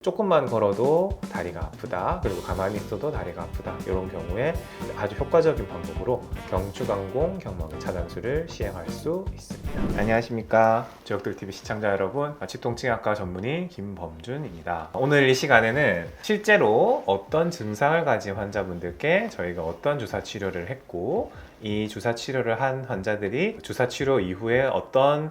조금만 걸어도 다리가 아프다, 그리고 가만히 있어도 다리가 아프다, 이런 경우에 아주 효과적인 방법으로 경추강공 경막의 차단술을 시행할 수 있습니다. 안녕하십니까, 지역들TV 시청자 여러분, 치통증학과 전문의 김범준입니다. 오늘 이 시간에는 실제로 어떤 증상을 가진 환자분들께 저희가 어떤 주사 치료를 했고, 이 주사 치료를 한 환자들이 주사 치료 이후에 어떤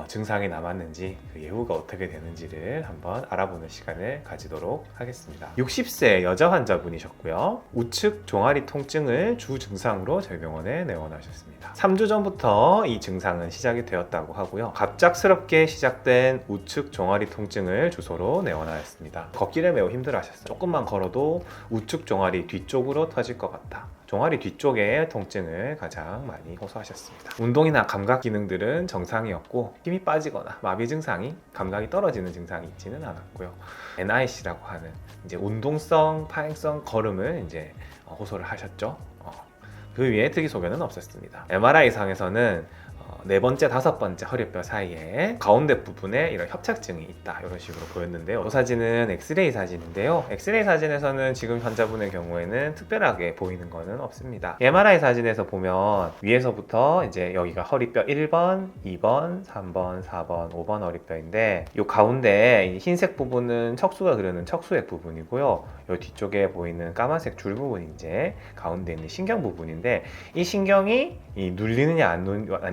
증상이 남았는지, 그 예후가 어떻게 되는지를 한번 알아보는 시간을 가지도록 하겠습니다. 60세 여자 환자분이셨고요. 우측 종아리 통증을 주 증상으로 저희 병원에 내원하셨습니다. 3주 전부터 이 증상은 시작이 되었다고 하고요. 갑작스럽게 시작된 우측 종아리 통증을 주소로 내원하였습니다. 걷기를 매우 힘들어하셨어요. 조금만 걸어도 우측 종아리 뒤쪽으로 터질 것 같다, 종아리 뒤쪽의 통증을 가장 많이 호소하셨습니다. 운동이나 감각 기능들은 정상이었고, 힘이 빠지거나 마비 증상이, 감각이 떨어지는 증상이 있지는 않았고요. NIC라고 하는 이제 운동성, 파행성 걸음을 이제 호소를 하셨죠. 그 위에 특이 소견은 없었습니다. MRI상에서는 네 번째, 다섯 번째 허리뼈 사이에 가운데 부분에 이런 협착증이 있다, 이런 식으로 보였는데요. 이 사진은 엑스레이 사진인데요. 엑스레이 사진에서는 지금 환자분의 경우에는 특별하게 보이는 것은 없습니다. MRI 사진에서 보면 위에서부터 이제 여기가 허리뼈 1번, 2번, 3번, 4번, 5번 허리뼈인데, 이 가운데 흰색 부분은 척수가 그려는 척수액 부분이고요. 이 뒤쪽에 보이는 까만색 줄 부분이 이제 가운데 있는 신경 부분인데, 이 신경이 눌리느냐 안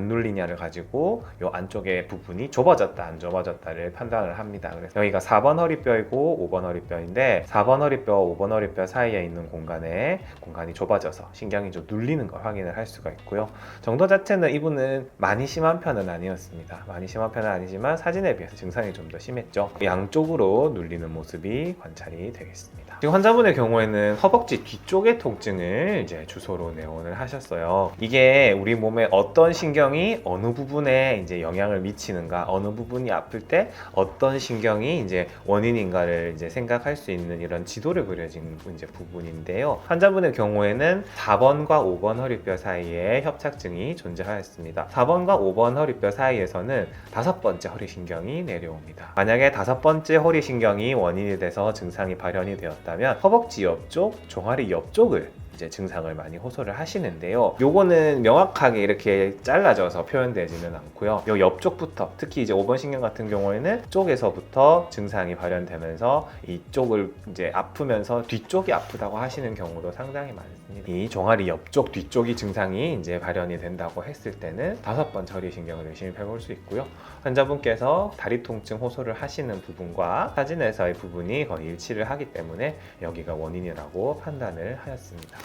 눌리냐를 가지고 이 안쪽의 부분이 좁아졌다 안 좁아졌다를 판단을 합니다. 그래서 여기가 4번 허리뼈이고 5번 허리뼈인데, 4번 허리뼈, 5번 허리뼈 사이에 있는 공간이 좁아져서 신경이 좀 눌리는 걸 확인을 할 수가 있고요. 정도 자체는 이분은 많이 심한 편은 아니었습니다. 많이 심한 편은 아니지만 사진에 비해서 증상이 좀 더 심했죠. 양쪽으로 눌리는 모습이 관찰이 되겠습니다. 지금 환자분의 경우에는 허벅지 뒤쪽의 통증을 이제 주소로 내원을 하셨어요. 이게 우리 몸에 어떤 신경이 어느 부분에 이제 영향을 미치는가, 어느 부분이 아플 때 어떤 신경이 이제 원인인가를 이제 생각할 수 있는 이런 지도를 그려진 이제 부분인데요. 환자분의 경우에는 4번과 5번 허리뼈 사이에 협착증이 존재하였습니다. 4번과 5번 허리뼈 사이에서는 다섯 번째 허리신경이 내려옵니다. 만약에 다섯 번째 허리신경이 원인이 돼서 증상이 발현이 되었다면 허벅지 옆쪽, 종아리 옆쪽을 이제 증상을 많이 호소를 하시는데요. 요거는 명확하게 이렇게 잘라져서 표현되지는 않고요. 요 옆쪽부터, 특히 이제 5번 신경 같은 경우에는 쪽에서부터 증상이 발현되면서 이쪽을 이제 아프면서 뒤쪽이 아프다고 하시는 경우도 상당히 많습니다. 이 종아리 옆쪽, 뒤쪽이 증상이 이제 발현이 된다고 했을 때는 다섯 번째 허리신경을 열심히 펴볼 수 있고요. 환자분께서 다리 통증 호소를 하시는 부분과 사진에서의 부분이 거의 일치를 하기 때문에 여기가 원인이라고 판단을 하였습니다.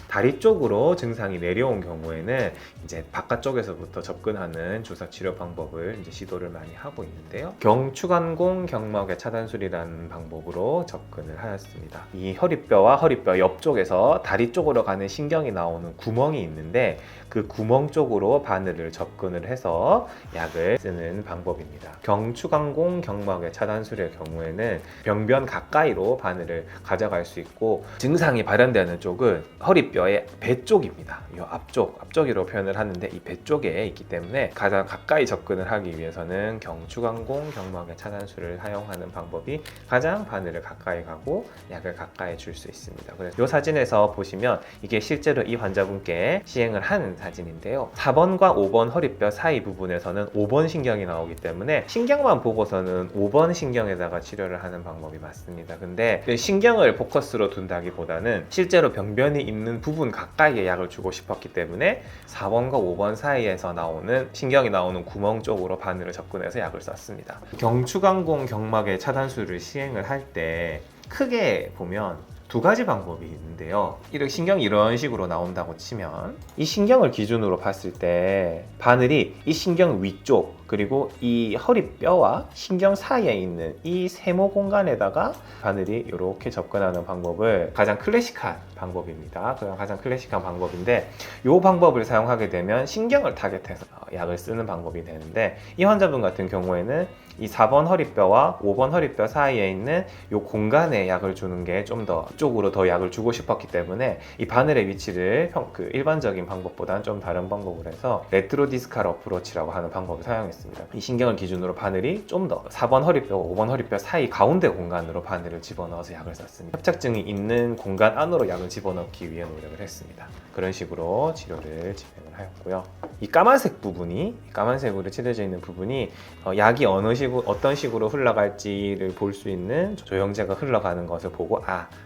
다리 쪽으로 증상이 내려온 경우에는 이제 바깥쪽에서부터 접근하는 주사 치료 방법을 이제 시도를 많이 하고 있는데요. 경추간공 경막의 차단술이라는 방법으로 접근을 하였습니다. 이 허리뼈와 허리뼈 옆쪽에서 다리 쪽으로 가는 신경이 나오는 구멍이 있는데, 그 구멍 쪽으로 바늘을 접근을 해서 약을 쓰는 방법입니다. 경추간공 경막의 차단술의 경우에는 병변 가까이로 바늘을 가져갈 수 있고, 증상이 발현되는 쪽은 허리뼈의 배 쪽입니다. 이 앞쪽으로 표현을 하는데, 이 배 쪽에 있기 때문에 가장 가까이 접근을 하기 위해서는 경추간공 경막의 차단술을 사용하는 방법이 가장 바늘을 가까이 가고 약을 가까이 줄 수 있습니다. 그래서 이 사진에서 보시면 이게 실제로 이 환자분께 시행을 한 사진인데요. 4번과 5번 허리뼈 사이 부분에서는 5번 신경이 나오기 때문에 신경만 보고서는 5번 신경에다가 치료를 하는 방법이 맞습니다. 근데 신경을 포커스로 둔다기보다는 실제로 병변이 있는 부분 가까이에 약을 주고 싶었기 때문에 4번과 5번 사이에서 나오는 신경이 나오는 구멍 쪽으로 바늘을 접근해서 약을 썼습니다. 경추간공 경막의 차단술을 시행을 할 때 크게 보면 두 가지 방법이 있는데요. 이렇게 신경이 이런 식으로 나온다고 치면, 이 신경을 기준으로 봤을 때 바늘이 이 신경 위쪽, 그리고 이 허리뼈와 신경 사이에 있는 이 세모 공간에다가 바늘이 이렇게 접근하는 방법을 가장 클래식한 방법입니다. 가장 클래식한 방법인데, 이 방법을 사용하게 되면 신경을 타겟해서 약을 쓰는 방법이 되는데, 이 환자분 같은 경우에는 이 4번 허리뼈와 5번 허리뼈 사이에 있는 이 공간에 약을 주는 게 좀 더 쪽으로 더 약을 주고 싶었기 때문에 이 바늘의 위치를 일반적인 방법보다는 좀 다른 방법을 해서 레트로 디스칼 어프로치라고 하는 방법을 사용했습니다. 하겠습니다. 이 신경을 기준으로 바늘이 좀 더 4번 허리뼈, 5번 허리뼈 사이 가운데 공간으로 바늘을 집어넣어서 약을 썼습니다. 협착증이 있는 공간 안으로 약을 집어넣기 위해 노력을 했습니다. 그런 식으로 치료를 진행을 하였고요. 이 까만색 부분이, 까만색으로 칠해져 있는 부분이 약이 어떤 식으로 흘러갈지를 볼 수 있는 조영제가 흘러가는 것을 보고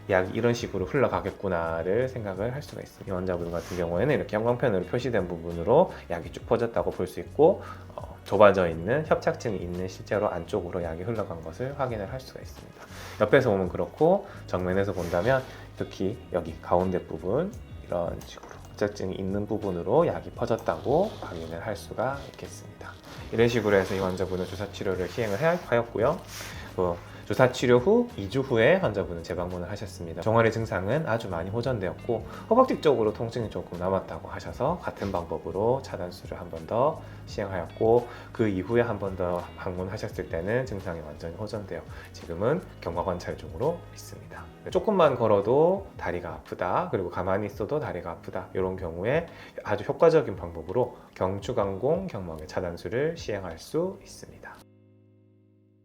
약이 이런 식으로 흘러가겠구나를 생각을 할 수가 있습니다. 이 환자분 같은 경우에는 이렇게 형광펜으로 표시된 부분으로 약이 쭉 퍼졌다고 볼 수 있고 좁아져 있는 협착증이 있는 실제로 안쪽으로 약이 흘러간 것을 확인을 할 수가 있습니다. 옆에서 보면 그렇고 정면에서 본다면 특히 여기 가운데 부분 이런 식으로 협착증이 있는 부분으로 약이 퍼졌다고 확인을 할 수가 있겠습니다. 이런 식으로 해서 이 환자분은 주사 치료를 시행을 하였고요. 주사 치료 후 2주 후에 환자분은 재방문을 하셨습니다. 종아리 증상은 아주 많이 호전되었고 허벅지 쪽으로 통증이 조금 남았다고 하셔서 같은 방법으로 차단술을 한 번 더 시행하였고 그 이후에 한 번 더 방문하셨을 때는 증상이 완전히 호전되어 지금은 경과 관찰 중으로 있습니다. 조금만 걸어도 다리가 아프다, 그리고 가만히 있어도 다리가 아프다, 이런 경우에 아주 효과적인 방법으로 경추강공 경막의 차단술을 시행할 수 있습니다.